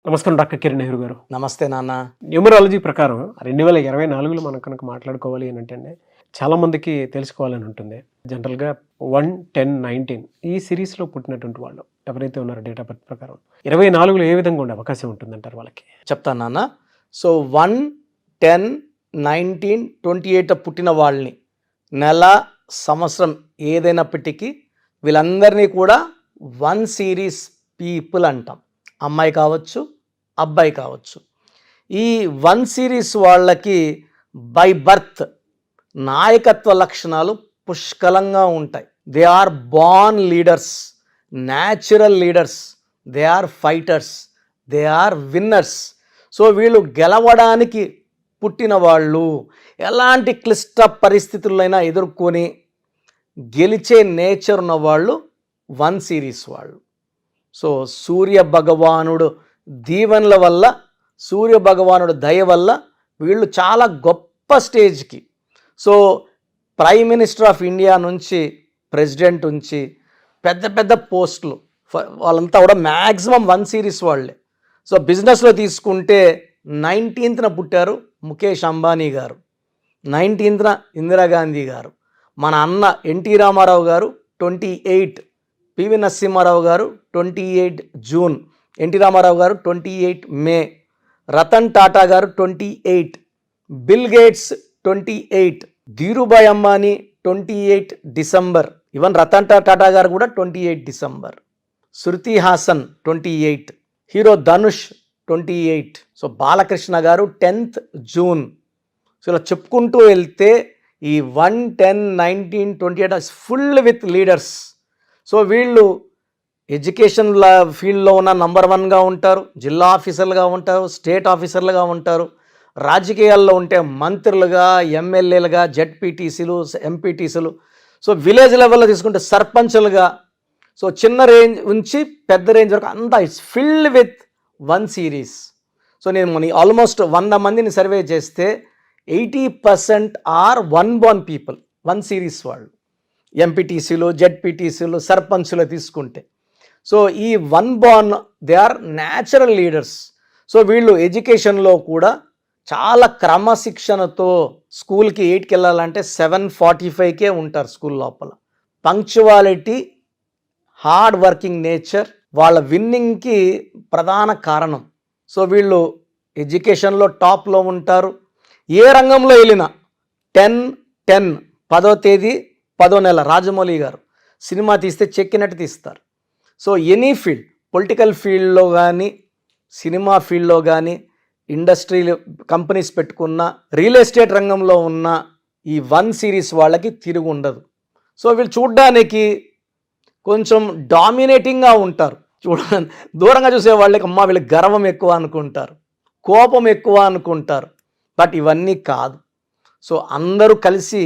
నమస్కారం డాక్టర్ కిరణ్ నెహ్రూ గారు. నమస్తే నాన్న. న్యూమరాలజీ ప్రకారం 2024లో మనం కనుక మాట్లాడుకోవాలి అని అంటే చాలామందికి తెలుసుకోవాలని ఉంటుంది. జనరల్గా 1, 10, 19 ఈ సిరీస్లో పుట్టినటువంటి వాళ్ళు ఎవరైతే ఉన్నారో డేట్ ఆఫ్ బర్త్ ప్రకారం 24లో ఏ విధంగా ఉండే అవకాశం ఉంటుందంటారు వాళ్ళకి? చెప్తాను నాన్న. సో 1, 10, 19, 28 పుట్టిన వాళ్ళని నెల సంవత్సరం ఏదైనప్పటికీ వీళ్ళందరినీ కూడా 1 సిరీస్ పీపుల్ అంటాం. అమ్మాయి కావచ్చు, అబ్బాయి కావచ్చు. ఈ 1 సిరీస్ వాళ్ళకి బై బర్త్ నాయకత్వ లక్షణాలు పుష్కలంగా ఉంటాయి. They are born leaders, natural leaders, they are fighters, they are winners. So వీళ్ళు గెలవడానికి పుట్టిన వాళ్ళు, ఎలాంటి క్లిష్ట పరిస్థితులైనా ఎదుర్కొని గెలిచే నేచర్ ఉన్న వాళ్ళు 1 సిరీస్ వాళ్ళు. సో సూర్య భగవానుడు దీవెనల వల్ల, సూర్య భగవానుడు దయ వల్ల వీళ్ళు చాలా గొప్ప స్టేజ్కి, so prime minister of India నుంచి ప్రెసిడెంట్ నుంచి పెద్ద పెద్ద పోస్టులు వాళ్ళంతా కూడా మ్యాక్సిమం 1 సిరీస్ వాళ్ళే. సో బిజినెస్లో తీసుకుంటే 19th పుట్టారు ముఖేష్ అంబానీ గారు, 19th ఇందిరాగాంధీ గారు, మన అన్న ఎన్టీ రామారావు గారు 28, పివి నరసింహారావు గారు 28 జూన్, ఎన్టీ రామారావు గారు 28 మే, రతన్ టాటా గారు 28, Bill Gates 28, Dhirubhai Ambani 28 December, even Ratan Tata గారు కూడా 28 December, Shruti Haasan 28, hero Dhanush 28, so Balakrishna గారు 10th జూన్. సో ఇలా చెప్పుకుంటూ వెళ్తే ఈ 1, 10, 19, 28 ఫుల్ విత్ లీడర్స్. సో వీళ్ళు ఎడ్యుకేషన్ ఫీల్డ్లో ఉన్న నంబర్ 1గా ఉంటారు, జిల్లా ఆఫీసర్లుగా ఉంటారు, స్టేట్ ఆఫీసర్లుగా ఉంటారు, రాజకీయాల్లో ఉంటే మంత్రులుగా, ఎమ్మెల్యేలుగా, జెడ్పీటీసీలు, ఎంపీటీసీలు, సో విలేజ్ లెవెల్లో తీసుకుంటే సర్పంచులుగా, సో చిన్న రేంజ్ నుంచి పెద్ద రేంజ్ వరకు అంతా it's filled with 1 series. So నేను ఆల్మోస్ట్ 100 మందిని సర్వే చేస్తే 80% ఆర్ 1 born పీపుల్, 1 సిరీస్ వాళ్ళు. ఎంపీటీసీలు, జెడ్పీటీసీలు, సర్పంచ్లు తీసుకుంటే సో ఈ 1 born they are natural leaders. So వీళ్ళు ఎడ్యుకేషన్లో కూడా చాలా క్రమశిక్షణతో, స్కూల్కి 8కి వెళ్ళాలంటే 7:45కే ఉంటారు స్కూల్ లోపల. పంక్చువాలిటీ, హార్డ్ వర్కింగ్ నేచర్ వాళ్ళ విన్నింగ్కి ప్రధాన కారణం. సో వీళ్ళు ఎడ్యుకేషన్లో టాప్లో ఉంటారు. ఏ రంగంలో వెళ్ళినా 10/10 10వ తేదీ 10వ నెల రాజమౌళి గారు సినిమా తీస్తే చెక్కినట్టు తీస్తారు. సో ఎనీ ఫీల్డ్, పొలిటికల్ ఫీల్డ్లో కానీ, సినిమా ఫీల్డ్లో కానీ, ఇండస్ట్రీలు కంపెనీస్ పెట్టుకున్న, రియల్ ఎస్టేట్ రంగంలో ఉన్న ఈ 1 సిరీస్ వాళ్ళకి తిరుగు ఉండదు. సో వీళ్ళు చూడ్డానికి కొంచెం డామినేటింగ్గా ఉంటారు. దూరంగా చూసే వాళ్ళకి అమ్మ వీళ్ళకి గర్వం ఎక్కువ అనుకుంటారు, కోపం ఎక్కువ అనుకుంటారు. బట్ ఇవన్నీ కాదు. సో అందరూ కలిసి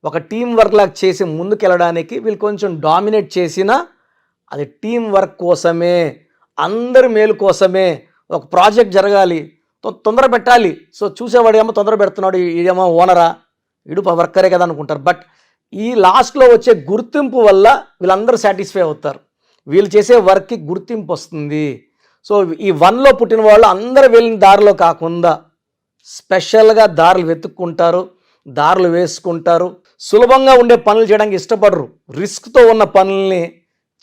ఒక టీం వర్క్ లాగా చేసి ముందుకెళ్ళడానికి వీళ్ళు కొంచెం డామినేట్ చేసినా అది టీం వర్క్ కోసమే, అందరి మేలు కోసమే. ఒక ప్రాజెక్ట్ జరగాలి, తొందర పెట్టాలి. సో చూసేవాడు ఏమో తొందర పెడుతున్నాడు, ఇదేమో ఓనరా, ఇడు వర్కరే కదా అనుకుంటారు. బట్ ఈ లాస్ట్లో వచ్చే గుర్తింపు వల్ల వీళ్ళందరూ సాటిస్ఫై అవుతారు, వీళ్ళు చేసే వర్క్కి గుర్తింపు వస్తుంది. సో ఈ 1లో పుట్టిన వాళ్ళు అందరూ వెళ్ళిన దారిలో కాకుండా స్పెషల్గా దారులు వెతుక్కుంటారు, దారులు వేసుకుంటారు. సులభంగా ఉండే పనులు చేయడానికి ఇష్టపడరు, రిస్క్తో ఉన్న పనుల్ని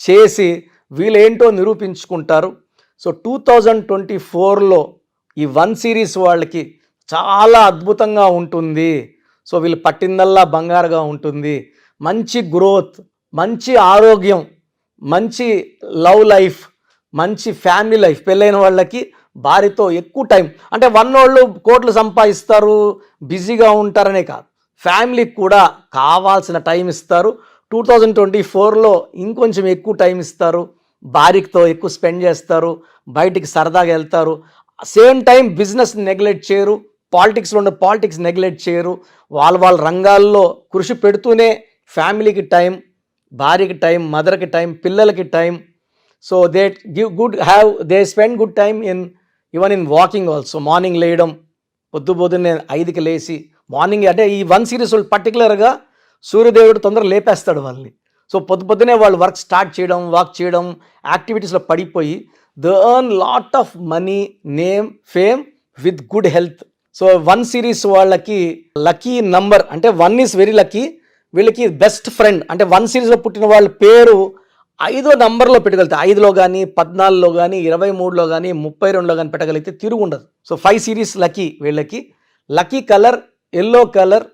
చేసి వీళ్ళేంటో నిరూపించుకుంటారు. సో 2024లో ఈ 1 సిరీస్ వాళ్ళకి చాలా అద్భుతంగా ఉంటుంది. సో వీళ్ళు పట్టిందల్లా బంగారుగా ఉంటుంది. మంచి గ్రోత్, మంచి ఆరోగ్యం, మంచి లవ్ లైఫ్, మంచి ఫ్యామిలీ లైఫ్. పెళ్ళైన వాళ్ళకి భార్యతో ఎక్కువ టైం, అంటే 1 వాళ్ళు కోట్లు సంపాదిస్తారు, బిజీగా ఉంటారనే కాదు, ఫ్యామిలీకి కూడా కావాల్సిన టైం ఇస్తారు. 2024లో ఇంకొంచెం ఎక్కువ టైం ఇస్తారు, భార్యతో ఎక్కువ స్పెండ్ చేస్తారు, బయటికి సరదాగా వెళ్తారు. సేమ్ టైం బిజినెస్ నెగ్లెక్ట్ చేయరు, పాలిటిక్స్లో ఉండే పాలిటిక్స్ నెగ్లెక్ట్ చేయరు. వాళ్ళ రంగాల్లో కృషి పెడుతూనే ఫ్యామిలీకి టైం, భార్యకి టైం, మదర్కి టైం, పిల్లలకి time. So they they spend good time even in walking also. Morning లేయడం, పొద్దున్నే 5కి లేచి మార్నింగ్, అంటే ఈ 1 సిరీస్ వాళ్ళు పర్టికులర్గా సూర్యదేవుడు తొందరగా లేపేస్తాడు వాళ్ళని. సో పొద్దునే వాళ్ళు వర్క్ స్టార్ట్ చేయడం, వాక్ చేయడం, యాక్టివిటీస్లో పడిపోయి they earn lot of money, name, fame with good health. So 1 series వాళ్ళకి లక్కీ నంబర్ అంటే 1 ఈస్ వెరీ లక్కీ. వీళ్ళకి బెస్ట్ ఫ్రెండ్ అంటే 1 సిరీస్లో పుట్టిన వాళ్ళ పేరు 5వ నంబర్లో పెట్టగలిగితే 5లో కానీ 14లో కానీ 23లో కానీ 32లో కానీ పెట్టగలిగితే తిరుగు ఉండదు. సో 5 సిరీస్ లక్కీ వీళ్ళకి. Lucky colour yellow colour,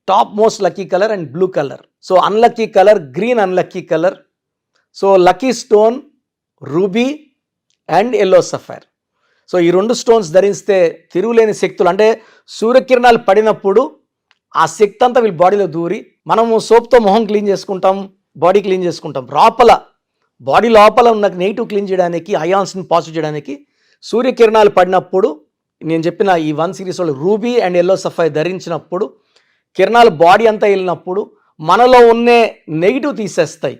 top most lucky colour and blue colour. So unlucky colour green, unlucky colour. So lucky stone ruby and yellow sapphire. So ఈ 2 స్టోన్స్ ధరిస్తే తిరుగులేని శక్తులు అంటే సూర్యకిరణాలు పడినప్పుడు ఆ శక్తి అంతా వీళ్ళ బాడీలో దూరి, మనము సోప్తో మొహం క్లీన్ చేసుకుంటాం, బాడీ క్లీన్ చేసుకుంటాం, బాడీ లోపల ఉన్న నెగిటివ్ క్లీన్ చేయడానికి, అయాన్స్ని పాజిటివ్ చేయడానికి సూర్యకిరణాలు పడినప్పుడు నేను చెప్పిన ఈ 1 సిరీస్ వాళ్ళు రూబీ అండ్ ఎల్లో సఫైర్ ధరించినప్పుడు కిరణాలు బాడీ అంతా వెళ్ళినప్పుడు మనలో ఉన్న నెగిటివ్ తీసేస్తాయి,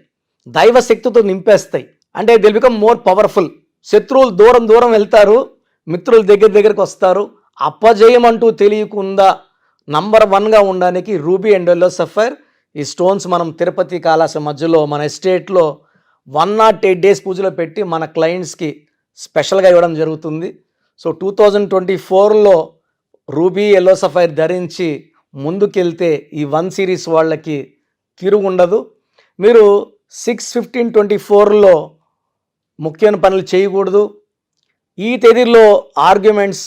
దైవ శక్తితో నింపేస్తాయి. అంటే దిల్ బికమ్ మోర్ పవర్ఫుల్. శత్రువులు దూరం వెళ్తారు, మిత్రులు దగ్గరికి వస్తారు. అపజయం అంటూ తెలియకుండా నంబర్ 1గా ఉండడానికి రూబీ అండ్ ఎల్లో సఫైర్ ఈ స్టోన్స్ మనం తిరుపతి కాళాశ్రీ మధ్యలో మన ఎస్టేట్లో 108 డేస్ పూజలో పెట్టి మన క్లయింట్స్కి స్పెషల్గా ఇవ్వడం జరుగుతుంది. సో 2024లో రూబీ ఎల్లో సఫైర్ ధరించి ముందుకెళ్తే ఈ 1 సిరీస్ వాళ్ళకి తిరుగుండదు. మీరు 6/15/24లో ముఖ్యమైన పనులు చేయకూడదు. ఈ తేదీలో ఆర్గ్యుమెంట్స్,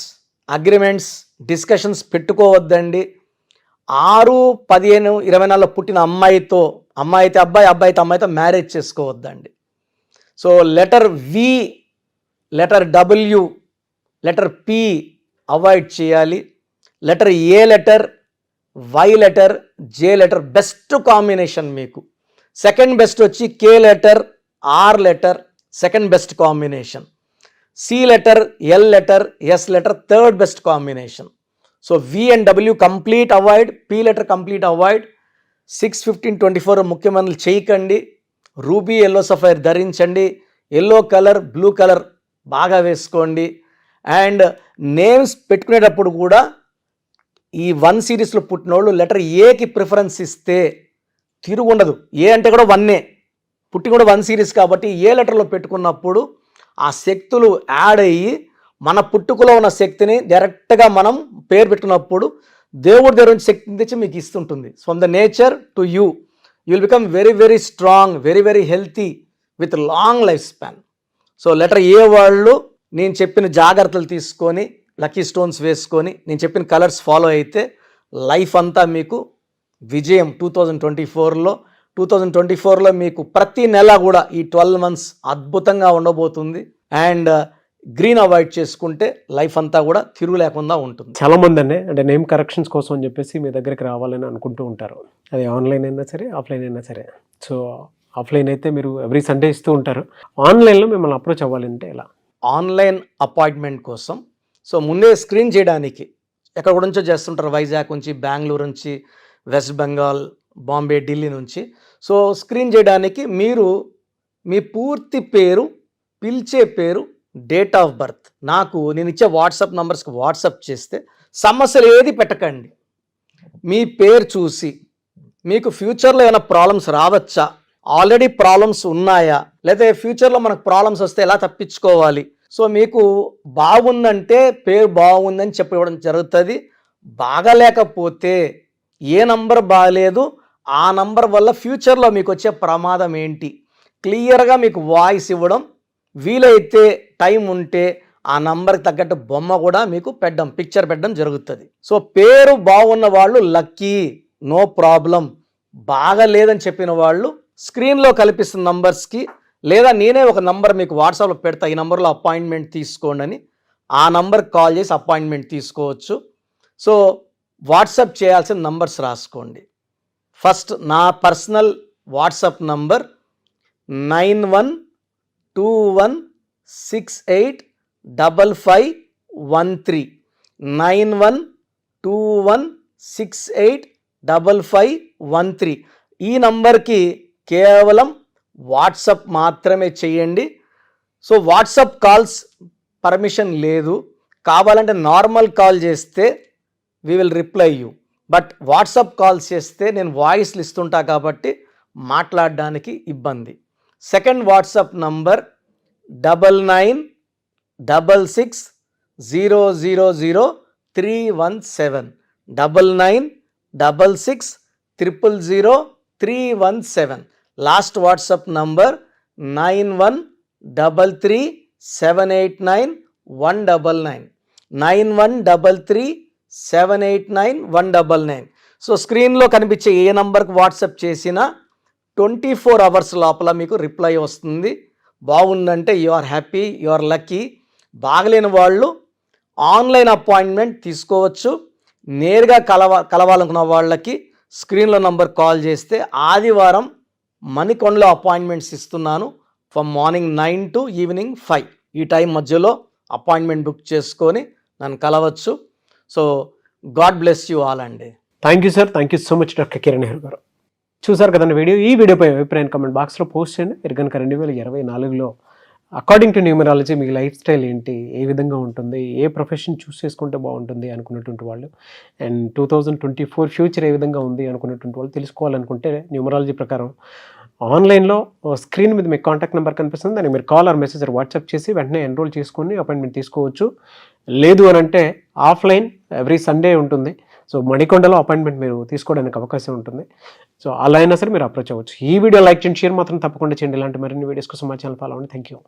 అగ్రిమెంట్స్, డిస్కషన్స్ పెట్టుకోవద్దండి. 6/15/24లో పుట్టిన అమ్మాయి అయితే అబ్బాయి, అమ్మాయితో మ్యారేజ్ చేసుకోవద్దండి. So letter V, letter W, letter P avoid చేయాలి. Letter A letter, Y letter, J letter best combination మీకు. సెకండ్ బెస్ట్ వచ్చి K letter, R letter second best combination. C letter, L letter, S letter third best combination. So V and W complete avoid, P letter complete avoid. 6/15/24 ముఖ్యమైనలు చేయకండి. Ruby yellow sapphire ధరించండి. Yellow colour, blue colour బాగా వేసుకోండి. And names పెట్టుకునేటప్పుడు కూడా ఈ 1 సిరీస్లో పుట్టిన వాళ్ళు లెటర్ ఏకి ప్రిఫరెన్స్ ఇస్తే తిరుగుండదు. ఏ అంటే కూడా 1ఏ, పుట్టి కూడా 1 సిరీస్ కాబట్టి ఏ లెటర్లో పెట్టుకున్నప్పుడు ఆ శక్తులు యాడ్ అయ్యి మన పుట్టుకలో ఉన్న శక్తిని డైరెక్ట్గా మనం పేరు పెట్టుకున్నప్పుడు దేవుడి దగ్గర నుంచి శక్తిని తెచ్చి మీకు ఇస్తుంటుంది. From the nature to you will become very very strong, very very healthy with long life span. So letter A వాళ్ళు నేను చెప్పిన జాగ్రత్తలు తీసుకొని లక్కీ స్టోన్స్ వేసుకొని నేను చెప్పిన కలర్స్ ఫాలో అయితే లైఫ్ అంతా మీకు విజయం. 2024లో మీకు ప్రతి నెల కూడా ఈ 12 months అద్భుతంగా ఉండబోతుంది. అండ్ గ్రీన్ అవాయిడ్ చేసుకుంటే లైఫ్ అంతా కూడా తిరుగు లేకుండా ఉంటుంది. చాలా మంది అంటే నేమ్ కరెక్షన్స్ కోసం అని చెప్పేసి మీ దగ్గరికి రావాలని అనుకుంటూ ఉంటారు. అది ఆన్లైన్ అయినా సరే, ఆఫ్లైన్ అయినా సరే. సో ఆఫ్లైన్ అయితే మీరు ఎవ్రీ సండే ఇస్తూ ఉంటారు. ఆన్లైన్లో మిమ్మల్ని అప్రోచ్ అవ్వాలంటే ఎలా? ఆన్లైన్ అపాయింట్మెంట్ కోసం సో ముందే స్క్రీన్ చేయడానికి ఎక్కడ నుంచో చేస్తుంటారు, వైజాగ్ నుంచి, బెంగళూరు నుంచి, వెస్ట్ బెంగాల్, బాంబే, ఢిల్లీ నుంచి. సో స్క్రీన్ చేయడానికి మీరు మీ పూర్తి పేరు, పిలిచే పేరు, డేట్ ఆఫ్ బర్త్ నేను ఇచ్చే వాట్సాప్ నంబర్స్కి వాట్సాప్ చేస్తే సమస్యలు ఏది పెట్టకండి. మీ పేరు చూసి మీకు ఫ్యూచర్లో ఏమైనా ప్రాబ్లమ్స్ రావచ్చా, ఆల్రెడీ ప్రాబ్లమ్స్ ఉన్నాయా, లేదా ఫ్యూచర్లో మనకు ప్రాబ్లమ్స్ వస్తే ఎలా తప్పించుకోవాలి. సో మీకు బాగుందంటే పేరు బాగుందని చెప్పడం జరుగుతుంది. బాగలేకపోతే ఏ నంబర్ బాగలేదు, ఆ నంబర్ వల్ల ఫ్యూచర్లో మీకు వచ్చే ప్రమాదం ఏంటి క్లియర్గా మీకు వాయిస్ ఇవ్వడం, వీలైతే టైం ఉంటే ఆ నంబర్కి తగ్గట్టు బొమ్మ కూడా మీకు పిక్చర్ పెట్టడం జరుగుతుంది. సో పేరు బాగున్న వాళ్ళు లక్కీ, నో ప్రాబ్లం. బాగలేదని చెప్పిన వాళ్ళు స్క్రీన్లో కల్పిస్తున్న నంబర్స్కి, లేదా నేనే ఒక నంబర్ మీకు వాట్సాప్లో పెడతా, ఈ నంబర్లో అపాయింట్మెంట్ తీసుకోండి అని, ఆ నంబర్కి కాల్ చేసి అపాయింట్మెంట్ తీసుకోవచ్చు. సో వాట్సాప్ చేయాల్సిన నంబర్స్ రాసుకోండి. ఫస్ట్ నా పర్సనల్ వాట్సాప్ నంబర్ 9121685513 9121685513. ఈ నంబర్కి కేవలం వాట్సాప్ మాత్రమే చేయండి. సో వాట్సాప్ కాల్స్ పర్మిషన్ లేదు. కావాలంటే నార్మల్ కాల్ చేస్తే we will reply you. But WhatsApp calls చేస్తే నేను వాయిస్లు ఇస్తుంటా కాబట్టి మాట్లాడడానికి ఇబ్బంది. Second WhatsApp number 9966000317 9966000317. Last WhatsApp number 9133789199 9133789199. So స్క్రీన్లో కనిపించే ఏ నంబర్కి వాట్సాప్ చేసినా 24 అవర్స్ లోపల మీకు రిప్లై వస్తుంది. బాగుందంటే you are happy, you are lucky. బాగలేని వాళ్ళు ఆన్లైన్ అపాయింట్మెంట్ తీసుకోవచ్చు. నేరుగా కలవాలనుకున్న వాళ్ళకి స్క్రీన్లో నంబర్ కాల్ చేస్తే ఆదివారం మణికొండలో అపాయింట్మెంట్స్ ఇస్తున్నాను. ఫ్రమ్ మార్నింగ్ 9 to ఈవినింగ్ 5 ఈ టైం మధ్యలో అపాయింట్మెంట్ బుక్ చేసుకొని నన్ను కలవచ్చు. So God bless you all అండి. Thank you sir, thank you so much doctor Kiran Nehru garu. చూసారు కదండి వీడియో. ఈ వీడియోపై అభిప్రాయం కామెంట్ బాక్స్లో పోస్ట్ చేయండి. మీరు కనుక 2024లో అకార్డింగ్ టు న్యూమరాలజీ మీ లైఫ్ స్టైల్ ఏంటి, ఏ విధంగా ఉంటుంది, ఏ ప్రొఫెషన్ చూస్ చేసుకుంటే బాగుంటుంది అనుకున్నటువంటి వాళ్ళు, అండ్ 2024 ఫ్యూచర్ ఏ విధంగా ఉంది అనుకున్నటువంటి వాళ్ళు తెలుసుకోవాలనుకుంటే న్యూమరాలజీ ప్రకారం ఆన్లైన్లో స్క్రీన్ మీద మీకు కాంటాక్ట్ నెంబర్ కనిపిస్తుంది. దానికి మీరు కాల్ ఆర్ మెసేజ్ వాట్సాప్ చేసి వెంటనే ఎన్రోల్ చేసుకొని అపాయింట్మెంట్ తీసుకోవచ్చు. లేదు అని అంటే ఆఫ్లైన్ ఎవ్రీ సండే ఉంటుంది. సో మణికొండలో అపాయింట్మెంట్ మీరు తీసుకోవడానికి అవకాశం ఉంటుంది. సో అలా అయినా సరే మీరు అప్రోచ్ అవ్వచ్చు. ఈ వీడియో లైక్ చేయండి, షేర్ మాత్రం తప్పకుండా చేయండి. ఇలాంటి మరిన్ని వీడియోస్ కోసం మా ఛానల్ ఫాలో అవ్వండి. Thank you.